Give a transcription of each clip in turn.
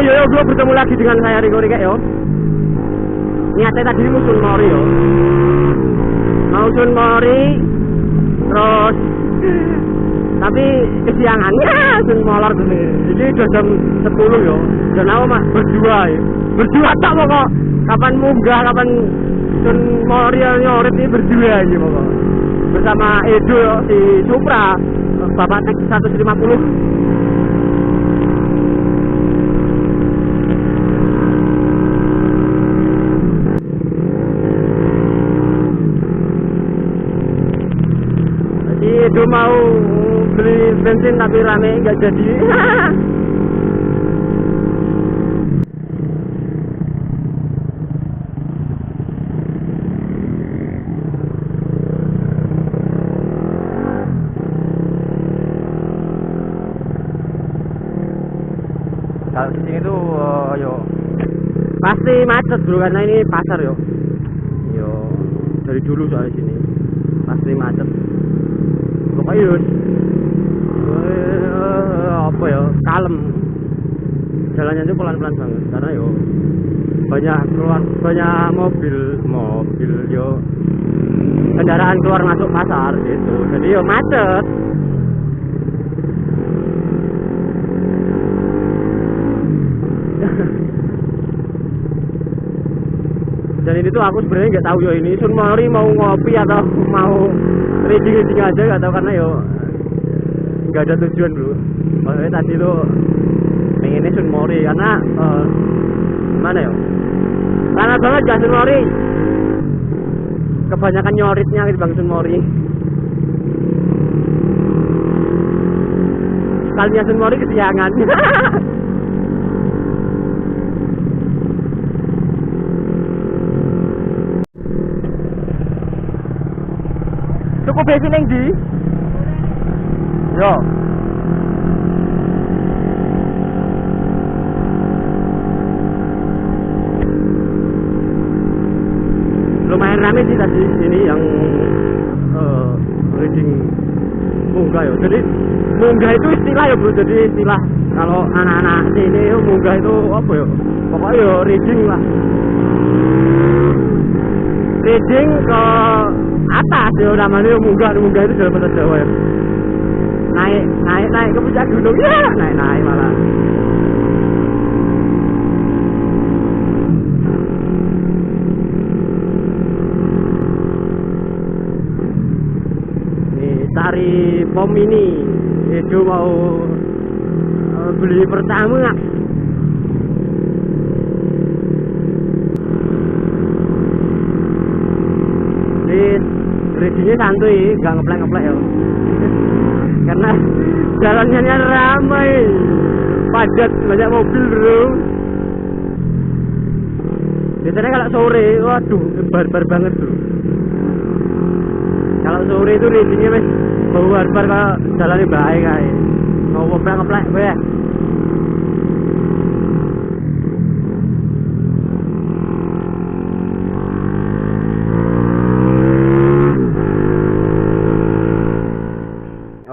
yo bro, bertemu lagi dengan saya Riko Rike yo. Niatnya tadi mau Sun Mori yo. Mau Sun Mori, terus tapi kesiangannya Sun Molor gini. Jadi udah jam 10 yo. Dan aku mah berdua ya. Berdua tak pokok. Kapan munggah, kapan Sun Mori nyoret ini berdua aja pokok. Bersama Edo yo, si Supra, Bapak Tek 150. Itu mau beli bensin tapi rame nggak jadi. Kalau di sini tuh yo pasti macet bro, karena ini pasar yo. Yo dari dulu soal sini pasti macet. Pokoknya apa ya, kalem jalannya itu pelan-pelan banget karena yo banyak mobil yo kendaraan keluar masuk pasar gitu, jadi yo macet. Dan ini tuh aku sebenarnya nggak tahu yo ini Sun Mori mau ngopi atau mau reading aja nggak tahu, karena yo nggak ada tujuan bro. Makanya tadi tuh pengennya Sun Mori karena mana yo karena banget gak Sun Mori, kebanyakan nyoritnya gitu bang Sun Mori. Kalinya Sun Mori kesiangan. Cukup bensin yang di yo lumayan rame sih tadi ini yang reading munggah yo. Jadi munggah itu istilah ya bro, jadi istilah kalau anak-anak sini yo munggah itu apa yo, pokoknya yo reading lah, reading ke atas ya namanya munggah itu dalam bahasa Jawa ya. Naik ke puncak gunung ya, naik malah. Nih cari pom ini, itu mau beli pertama. Readingnya santuy, nggak ngeplek ya. Karena jalannya ramai, padat, banyak mobil bro. Biasanya kalau sore, waduh, barbar banget bro. Kalau sore itu readingnya mas bau barbar, kalau jalannya baik kayak mau ngeplek weh.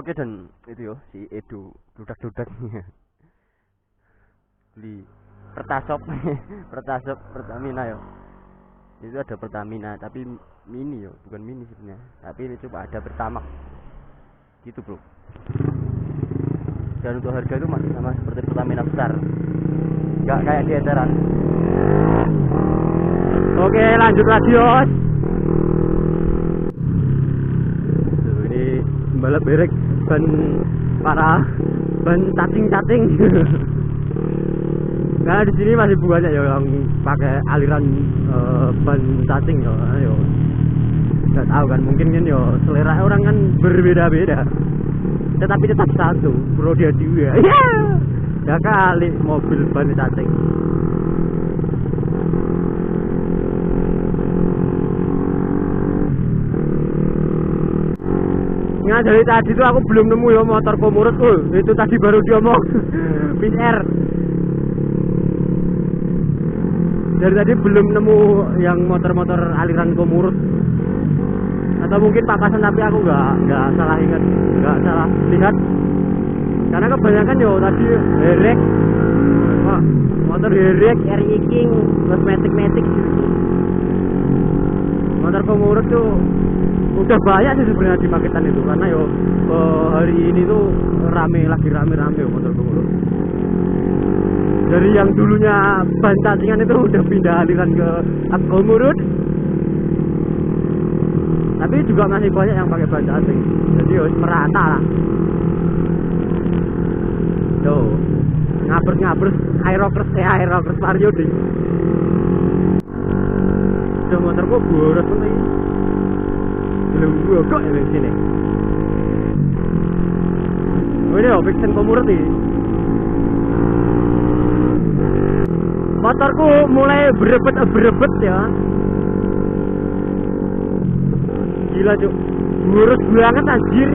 Oke, dan itu yo si Edo dudak-dudaknya beli Pertasop Pertamina yo. Itu ada Pertamina tapi mini yo, bukan mini sebenarnya, tapi ini coba ada Pertamax gitu bro. Dan untuk harga itu masih sama seperti Pertamina besar, nggak kayak di eceran. Oke, lanjut lagi yo. Ini balap berek ban parah, ban cacing. Karena di sini masih banyak ya yang pakai aliran ban cacing ya. Ayo, nggak tahu kan, mungkin kan yo selera orang kan berbeda-beda. Tetapi tetap satu, bro dia juga. Ya kali mobil ban cacing. Nah dari tadi tuh aku belum nemu ya motor Komurut. Itu tadi baru diomong PCR. Dari tadi belum nemu yang motor-motor aliran Komurut. Atau mungkin papasan tapi aku nggak salah ingat, nggak salah lihat. Karena kebanyakan yo tadi derek motor derek, RI King, terus matic gitu. Motor pengurus tuh udah banyak sih sebenarnya di paketan itu, karena hari ini tuh lagi rame motor pengurus. Dari yang dulunya ban cacingan itu udah pindah aliran ke pengurus, tapi juga masih banyak yang pakai ban cacing, jadi harus merata lah. Tuh ngabers Aerocross Vario ding. Udah motorku boros nih. Belum gua kok di sini. Ini Vixen Komurut nih. Motorku mulai berebet ya. Gila cuk, boros banget anjir.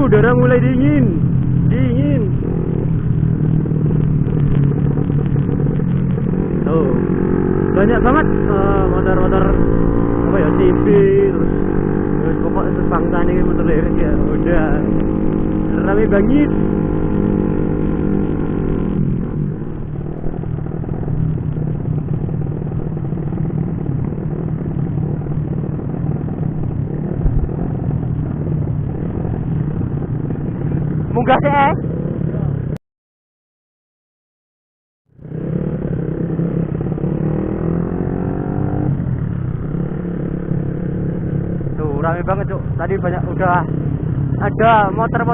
Udara mulai dingin. Oh, banyak banget motor-motor apa ya, TV, terus pokoknya bangsa ini motor lirik ya, udah rame banget. Munggah sih tuh rame banget cuk. Tadi banyak, udah ada motor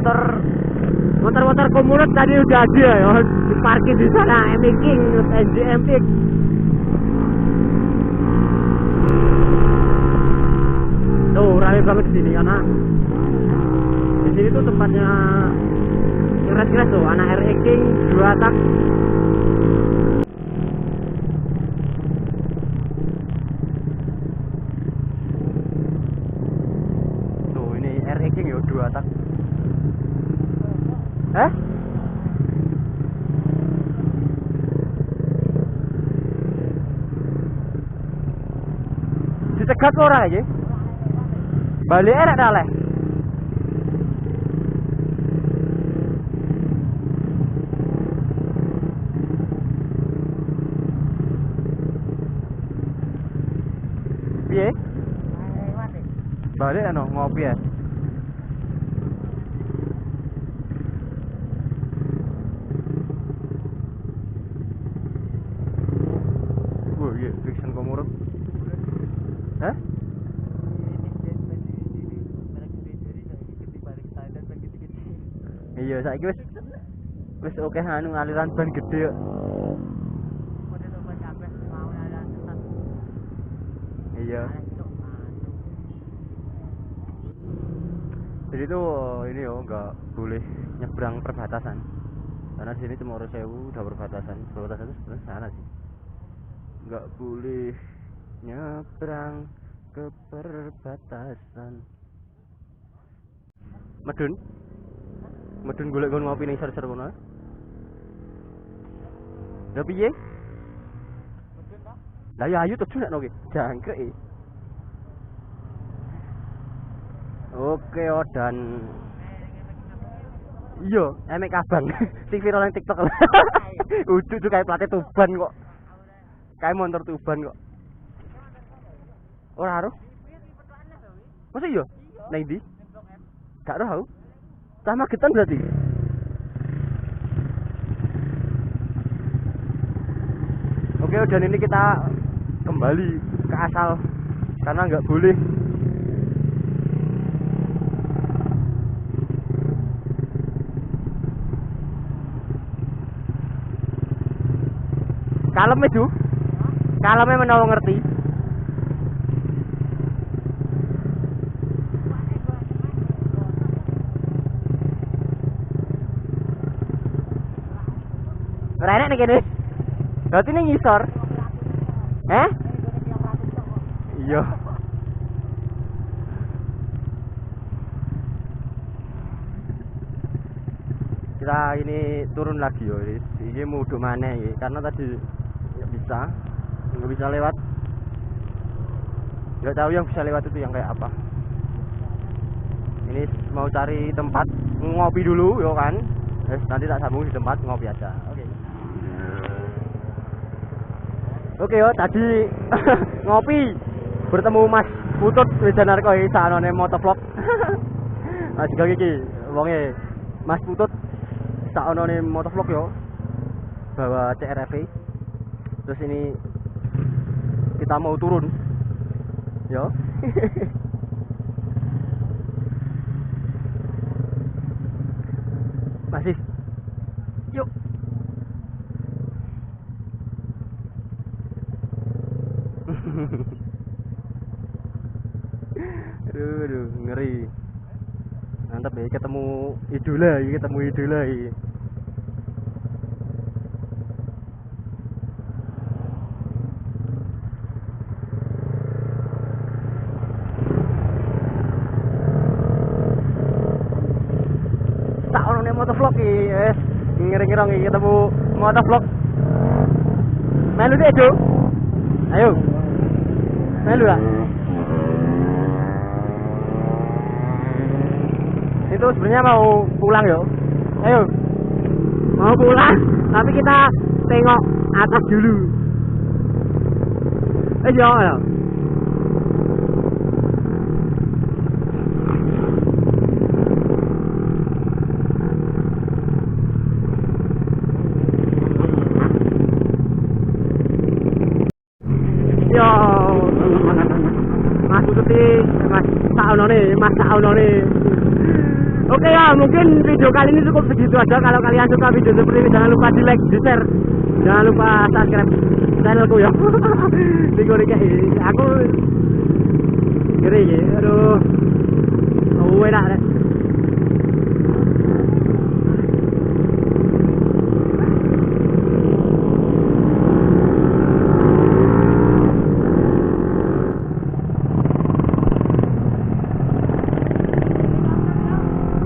Komurut tadi udah ada ya, diparkir di sana, MX King, NJMX. Tuh rame banget di sini karena di sini tuh tempatnya kira-kira tuh anak RX King 2 tak. Tuh ini RX King ya 2 tak. Dicegat ora aja. Balik erek dah leh. Piye? Balik ano ngopi ya. Iya, Vixen Komurut. Hah? Iya, saiki wis oke anu aliran ban gede kok. Iya. Jadi tuh ini nggak boleh nyebrang perbatasan. Karena sini Cemoro Sewu udah perbatasan. Perbatasan itu sebenarnya sana sih. Nggak boleh nyebrang ke perbatasan. Medun golek kon ngopi ning ser-ser kono. Lah piye? Medun ta? Lah ya ayo tuh nek ki. Jangkrik. Oke, dan iya, emek abang. Sing viral nang TikTok. Udah tuh kayak plate Tuban kok. Kayak motor Tuban kok. Ora aruh. Masa iya? Nang ndi? Gak tahu. Sama Getan berarti. Oke, dan ini kita kembali ke asal karena nggak boleh kalem itu. Kalemnya menawa ngerti. Renek nih kene. Berarti ini ngisor. Iya. Kita ini turun lagi yo. Ini mau duduk mana ya? Karena tadi nggak bisa lewat. Nggak tahu yang bisa lewat itu yang kayak apa. Ini mau cari tempat ngopi dulu, yo kan. Nanti tak sambung di tempat ngopi aja. Oke. Oke yo, tadi ngopi bertemu Mas Putut Wijanarko sanone motovlog. Nah, juga iki wonge Mas Putut sanone motovlog yo. Bawa CRV. Terus ini kita mau turun. Yo. Masih. Yuk. Aduh, ngeri. Mantap ya, ketemu idola. Tak ono nek motovlog iki, wis ngeri-ngerong iki ketemu motovlog. Melu deh, Jo. Ayo. Melu lah. Itu sebenarnya mau pulang yo. Ayo. Mau pulang, tapi kita tengok atas dulu. Ayo. Yo, Mas Putih, Mas Saunone. Oke ya, mungkin video kali ini cukup segitu aja. Kalau kalian suka video seperti ini, jangan lupa di like, di share, jangan lupa subscribe channelku ya. Aku ngeri ya, aduh, enak deh.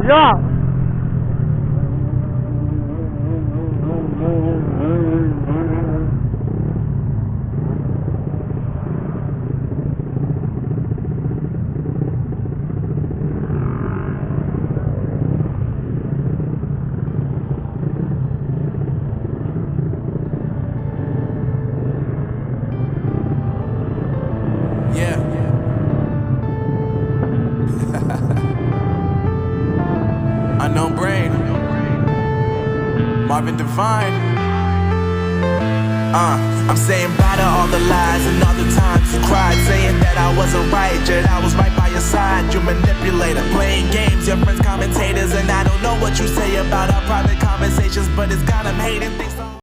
Ya. Yeah. Unknown Brain, Marvin Devine. I'm saying bye to all the lies and all the times you cried, saying that I wasn't right, yet I was right by your side. You manipulator, playing games, your friends commentators, and I don't know what you say about our private conversations, but it's got them hating things.